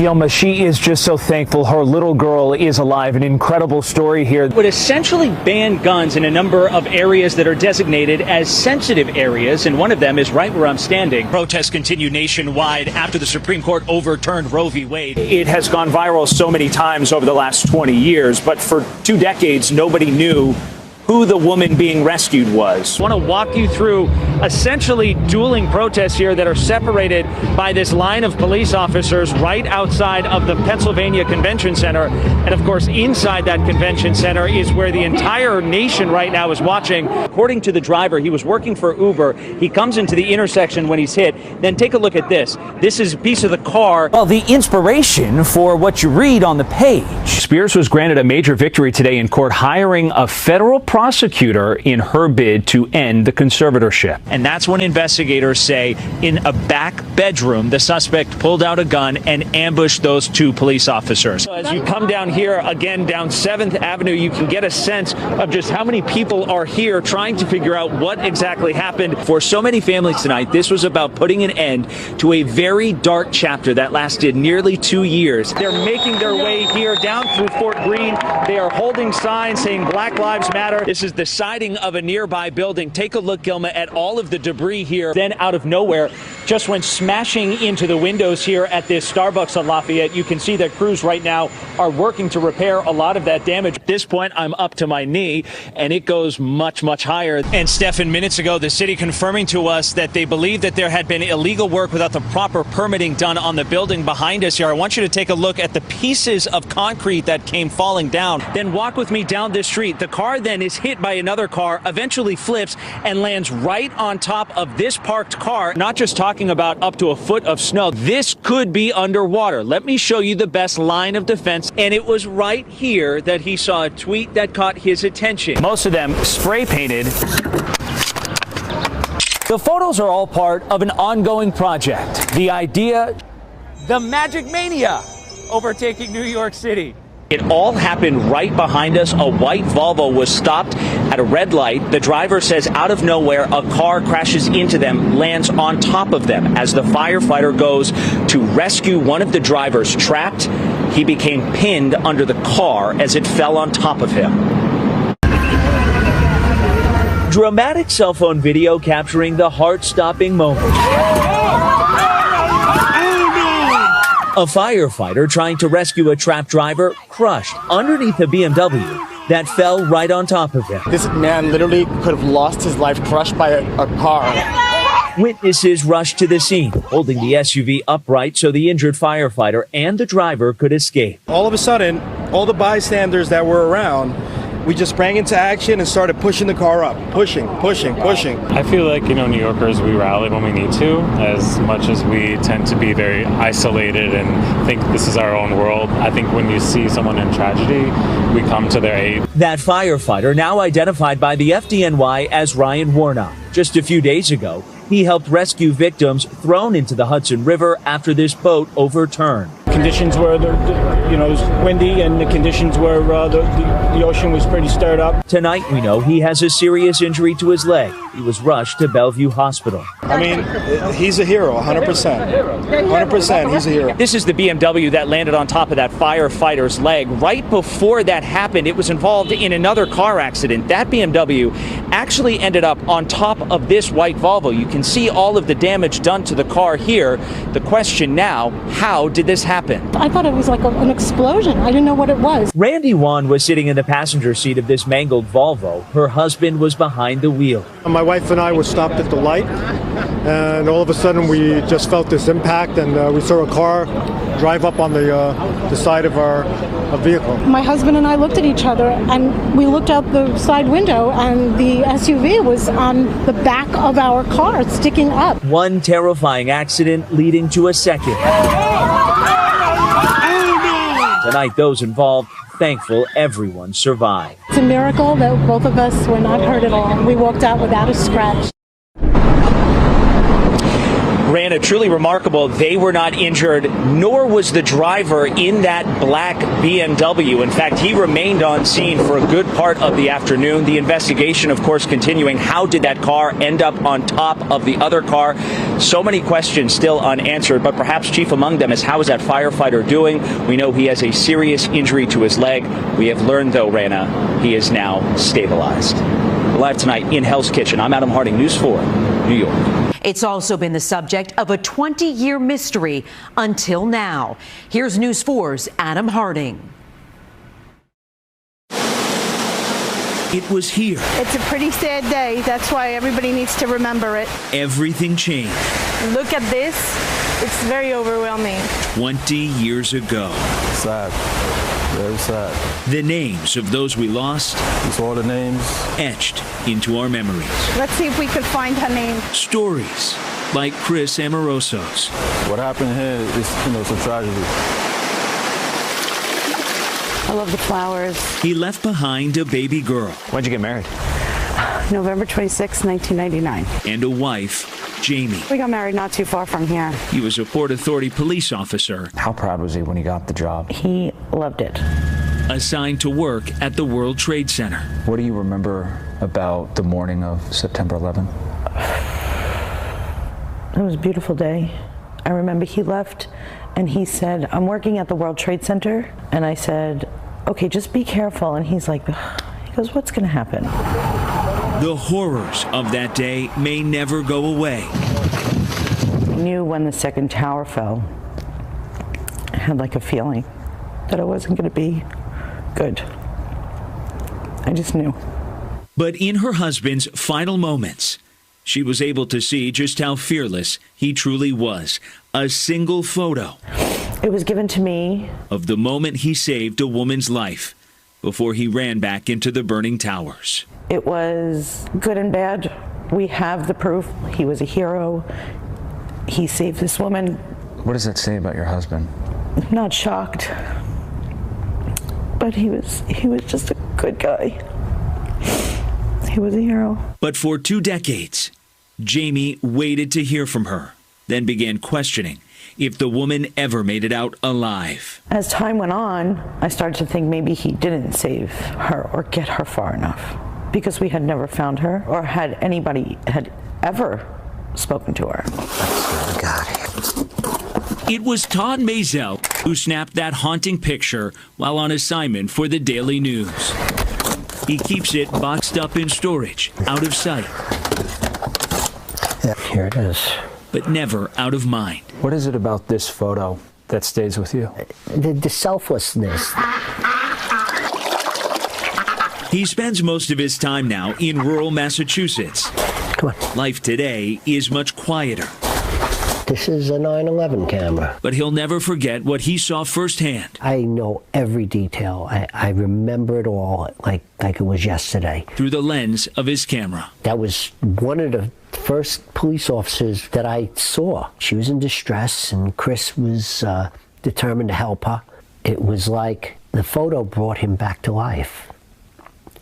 Gilma, she is just so thankful her little girl is alive. An incredible story here. Would essentially ban guns in a number of areas that are designated as sensitive areas, and one of them is right where I'm standing. Protests continue nationwide after the Supreme Court overturned Roe v. Wade. It has gone viral so many times over the last 20 years, but for 2 decades, nobody knew who the woman being rescued was. I want to walk you through essentially dueling protests here that are separated by this line of police officers right outside of the Pennsylvania Convention Center. And of course, inside that convention center is where the entire nation right now is watching. According to the driver, he was working for Uber. He comes into the intersection when he's hit. Then take a look at this. This is a piece of the car. Well, the inspiration for what you read on the page. Spears was granted a major victory today in court, hiring a federal prosecutor in her bid to end the conservatorship. And that's when investigators say in a back bedroom, the suspect pulled out a gun and ambushed those 2 police officers. As you come down here again, down 7th Avenue, you can get a sense of just how many people are here trying to figure out what exactly happened. For so many families tonight, this was about putting an end to a very dark chapter that lasted nearly 2 years. They're making their way here down through Fort Greene. They are holding signs saying Black Lives Matter. This is the siding of a nearby building. Take a look, Gilma, at all of the debris here. Then out of nowhere, just went smashing into the windows here at this Starbucks on Lafayette. You can see that crews right now are working to repair a lot of that damage. At this point, I'm up to my knee, and it goes much, much higher. And Stefan, minutes ago, the city confirming to us that they believe that there had been illegal work without the proper permitting done on the building behind us here. I want you to take a look at the pieces of concrete that came falling down. Then walk with me down this street. The car then is hit by another car, eventually flips and lands right on top of this parked car. Not just talking about up to a foot of snow. This could be underwater. Let me show you the best line of defense. And it was right here that he saw a tweet that caught his attention. Most of them spray painted. The photos are all part of an ongoing project. The idea, The Magic Mania overtaking New York City. It all happened right behind us. A white Volvo was stopped at a red light. The driver says out of nowhere, a car crashes into them, lands on top of them. As the firefighter goes to rescue one of the drivers trapped, he became pinned under the car as it fell on top of him. Dramatic cell phone video capturing the heart-stopping moment. A firefighter trying to rescue a trapped driver crushed underneath a BMW that fell right on top of him. This man literally could have lost his life, crushed by a car. Witnesses rushed to the scene, holding the SUV upright so the injured firefighter and the driver could escape. All of a sudden, all the bystanders that were around, we just sprang into action and started pushing the car up. Pushing. I feel like, New Yorkers, we rally when we need to, as much as we tend to be very isolated and think this is our own world. I think when you see someone in tragedy, we come to their aid. That firefighter, now identified by the FDNY as Ryan Warnock. Just a few days ago, he helped rescue victims thrown into the Hudson River after this boat overturned. Conditions were, it was windy, and the conditions were the ocean was pretty stirred up. Tonight, we know he has a serious injury to his leg. He was rushed to Bellevue Hospital. I mean, he's a hero, 100%. 100%, he's a hero. This is the BMW that landed on top of that firefighter's leg. Right before that happened, it was involved in another car accident. That BMW actually ended up on top of this white Volvo. You can see all of the damage done to the car here. The question now, how did this happen? I thought it was like an explosion. I didn't know what it was. Randy Wan was sitting in the passenger seat of this mangled Volvo. Her husband was behind the wheel. My wife and I were stopped at the light, and all of a sudden we just felt this impact, and we saw a car drive up on the side of our vehicle. My husband and I looked at each other, and we looked out the side window, and the SUV was on the back of our car, sticking up. One terrifying accident leading to a second. Tonight, those involved thankful everyone survived. It's a miracle that both of us were not hurt at all. We walked out without a scratch. Rana, truly remarkable. They were not injured, nor was the driver in that black BMW. In fact, he remained on scene for a good part of the afternoon. The investigation, of course, continuing. How did that car end up on top of the other car? So many questions still unanswered, but perhaps chief among them is, how is that firefighter doing? We know he has a serious injury to his leg. We have learned, though, Rana, he is now stabilized. Live tonight in Hell's Kitchen, I'm Adam Harding, News 4, New York. It's also been the subject of a 20-year mystery until now. Here's News 4's Adam Harding. It was here. It's a pretty sad day. That's why everybody needs to remember it. Everything changed. Look at this. It's very overwhelming. 20 years ago. Sad. Very sad. The names of those we lost. It's all the names. Etched into our memories. Let's see if we could find her name. Stories like Chris Amoroso's. What happened here is, it's a tragedy. I love the flowers. He left behind a baby girl. When'd you get married? November 26, 1999. And a wife, Jamie. We got married not too far from here. He was a Port Authority police officer. How proud was he when he got the job? He loved it. Assigned to work at the World Trade Center. What do you remember about the morning of September 11th? It was a beautiful day. I remember he left and he said, I'm working at the World Trade Center. And I said, okay, just be careful. And he's like, he goes, what's going to happen? The horrors of that day may never go away. I knew when the second tower fell, I had like a feeling that it wasn't going to be good. I just knew. But in her husband's final moments, she was able to see just how fearless he truly was. A single photo. It was given to me. Of the moment he saved a woman's life before he ran back into the burning towers. It was good and bad. We have the proof. He was a hero. He saved this woman. What does that say about your husband? I'm not shocked. But he was just a good guy. He was a hero. But for 2 decades, Jamie waited to hear from her, then began questioning if the woman ever made it out alive. As time went on, I started to think maybe he didn't save her or get her far enough, because we had never found her or had anybody had ever spoken to her. It was Todd Mazel who snapped that haunting picture while on assignment for the Daily News. He keeps it boxed up in storage, out of sight. Yeah, here it is. But never out of mind. What is it about this photo that stays with you? The selflessness. He spends most of his time now in rural Massachusetts. Come on. Life today is much quieter. This is a 9/11 camera. But he'll never forget what he saw firsthand. I know every detail. I remember it all like it was yesterday. Through the lens of his camera. That was one of the first police officers that I saw. She was in distress, and Chris was determined to help her. It was like the photo brought him back to life.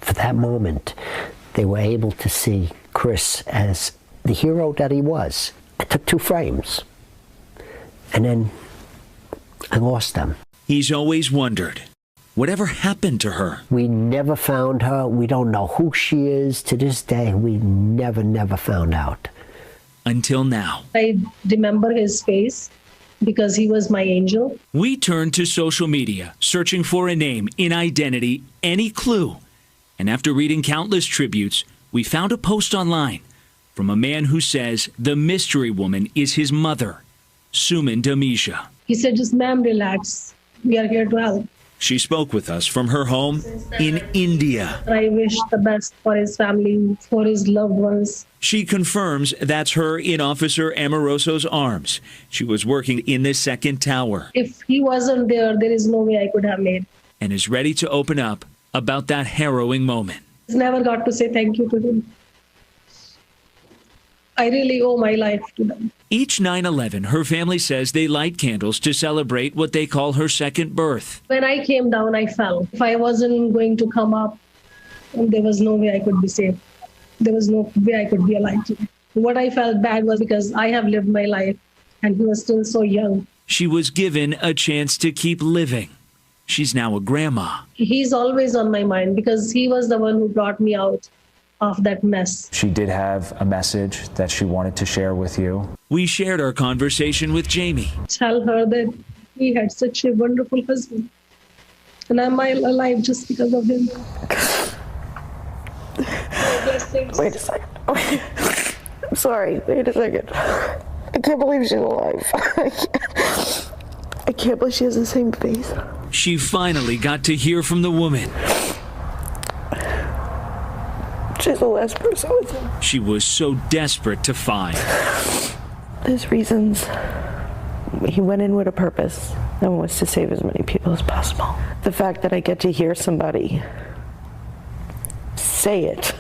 For that moment, they were able to see Chris as the hero that he was. I took 2 frames, and then I lost them. He's always wondered, whatever happened to her? We never found her. We don't know who she is. To this day, we never found out. Until now. I remember his face because he was my angel. We turned to social media, searching for a name, an identity, any clue. And after reading countless tributes, we found a post online from a man who says the mystery woman is his mother, Suman Dhamija. He said, just ma'am, relax. We are here to help. She spoke with us from her home in India. I wish the best for his family, for his loved ones. She confirms that's her in Officer Amoroso's arms. She was working in the second tower. If he wasn't there, there is no way I could have made. And is ready to open up about that harrowing moment. I never got to say thank you to them. I really owe my life to them. Each 9/11, her family says they light candles to celebrate what they call her second birth. When I came down, I fell. If I wasn't going to come up, there was no way I could be saved. There was no way I could be alive today. What I felt bad was because I have lived my life and he was still so young. She was given a chance to keep living. She's now a grandma. He's always on my mind because he was the one who brought me out of that mess. She did have a message that she wanted to share with you. We shared our conversation with Jamie. Tell her that he had such a wonderful husband, and I'm alive just because of him. Wait a second. I'm sorry. Wait a second. I can't believe she's alive. I can't believe she has the same face. She finally got to hear from the woman. She's the last person with him. She was so desperate to find. There's reasons. He went in with a purpose, and was to save as many people as possible. The fact that I get to hear somebody say it.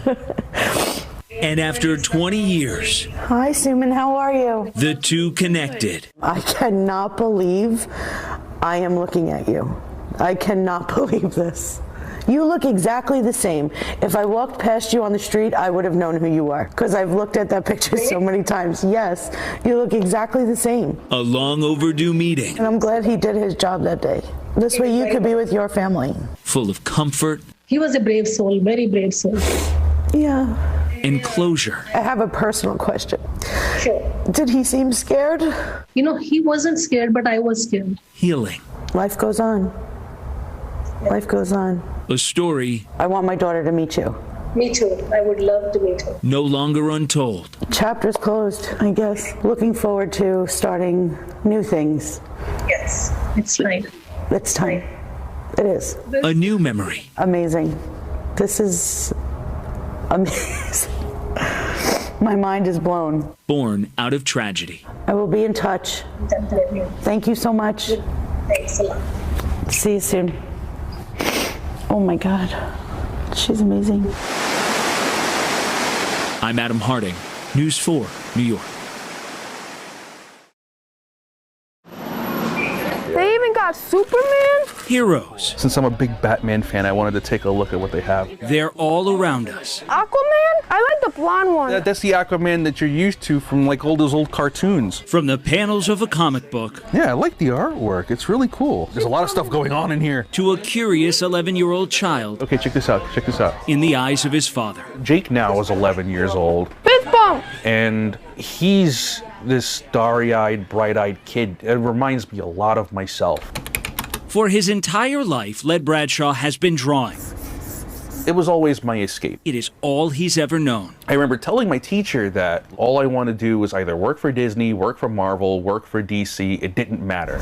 And after 20 years, Hi, Suman, how are you? the two connected. I cannot believe I am looking at you. I cannot believe this. You look exactly the same. If I walked past you on the street, I would have known who you are, because I've looked at that picture so many times. Yes, you look exactly the same. A long overdue meeting. And I'm glad he did his job that day. This way you could be with your family. Full of comfort. He was a brave soul, very brave soul. Yeah. And closure. I have a personal question. Sure. Did he seem scared? You know, he wasn't scared, but I was scared. Healing. Life goes on. Life goes on. A story. I want my daughter to meet you. Me too. I would love to meet her. No longer untold. Chapter's closed, I guess. Looking forward to starting new things. Yes, it's time. It's time. It is. A new memory. Amazing. This is amazing. My mind is blown. Born out of tragedy. I will be in touch. Definitely. Thank you so much. Thanks a lot. See you soon. Oh my God. She's amazing. I'm Adam Harding, News 4, New York. They even got Superman? Heroes. Since I'm a big Batman fan, I wanted to take a look at what they have. They're all around us. Aquaman? I like the blonde one. That's the Aquaman that you're used to from like all those old cartoons. From the panels of a comic book. Yeah, I like the artwork. It's really cool. There's a lot of stuff going on in here. To a curious 11-year-old child. Okay, check this out. Check this out. In the eyes of his father. Jake now is 11 years old. Fist bump! And he's this starry-eyed, bright-eyed kid. It reminds me a lot of myself. For his entire life, Led Bradshaw has been drawing. It was always my escape. It is all he's ever known. I remember telling my teacher that all I want to do was either work for Disney, work for Marvel, work for DC. It didn't matter.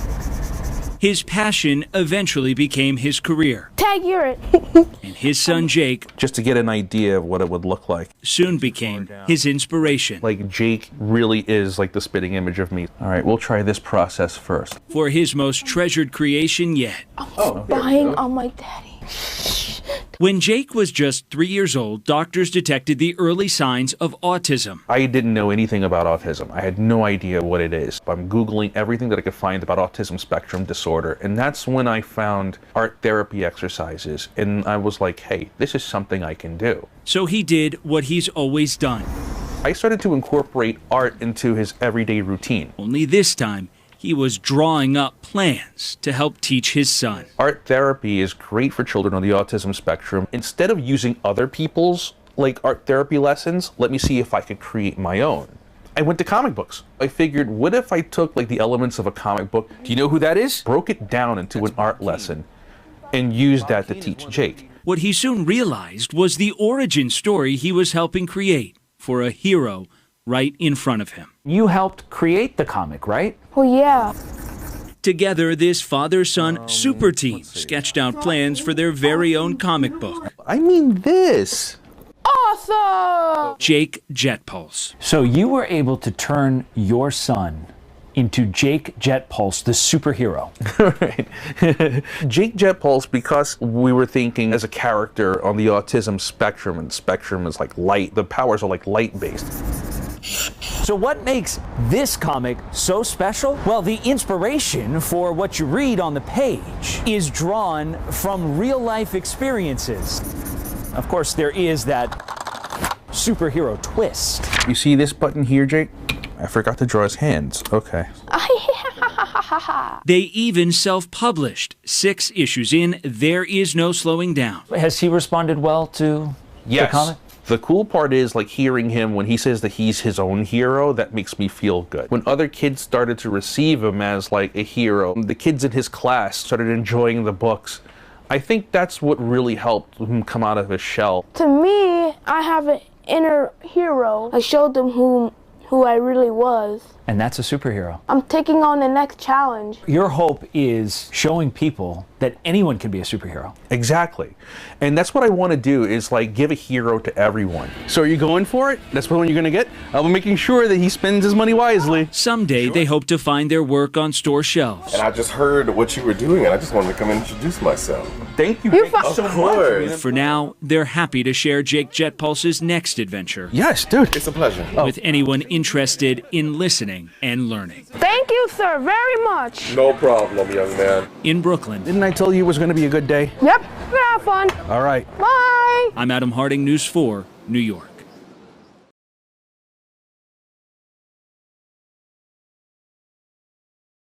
His passion eventually became his career. Tag, you're it. And his son Jake, just to get an idea of what it would look like, soon became his inspiration. Like Jake really is like the spitting image of me. All right, we'll try this process first. For his most treasured creation yet. Spying on my daddy. When Jake was just 3 years old, doctors detected the early signs of autism. I didn't know anything about autism. I had no idea what it is. I'm Googling everything that I could find about autism spectrum disorder, and that's when I found art therapy exercises, and I was like, hey, this is something I can do. So he did what he's always done. I started to incorporate art into his everyday routine. Only this time, he was drawing up plans to help teach his son. Art therapy is great for children on the autism spectrum. Instead of using other people's art therapy lessons, let me see if I could create my own. I went to comic books. I figured, what if I took the elements of a comic book, do you know who that is? Broke it down into an art lesson and used that to teach Jake. What he soon realized was the origin story he was helping create for a hero right in front of him. You helped create the comic, right? Well, yeah. Together, this father-son super team sketched out plans for their very own comic book. I mean this. Awesome! Jake Jetpulse. So you were able to turn your son into Jake Jetpulse, the superhero. Right. Jake Jetpulse, because we were thinking as a character on the autism spectrum, and spectrum is like light, the powers are like light-based. So what makes this comic so special? Well, the inspiration for what you read on the page is drawn from real-life experiences. Of course, there is that superhero twist. You see this button here, Jake? I forgot to draw his hands. Okay. They even self-published 6 issues in There Is No Slowing Down. Has he responded well to the comic? The cool part is like hearing him when he says that he's his own hero, that makes me feel good. When other kids started to receive him as like a hero, the kids in his class started enjoying the books. I think that's what really helped him come out of his shell. To me, I have an inner hero. I showed them who I really was. And that's a superhero. I'm taking on the next challenge. Your hope is showing people that anyone can be a superhero. Exactly. And that's what I want to do, is like give a hero to everyone. So are you going for it? That's what you're going to get? I'll be making sure that he spends his money wisely. Someday they hope to find their work on store shelves. And I just heard what you were doing, and I just wanted to come and introduce myself. Thank you. Thank you so much. For now, they're happy to share Jake Jetpulse's next adventure. Yes, dude. It's a pleasure. With anyone interested in listening and learning. Thank you, sir, very much. No problem, young man. In Brooklyn. Didn't I tell you it was going to be a good day? Yep, we're gonna have fun. All right. Bye. I'm Adam Harding, News 4, New York.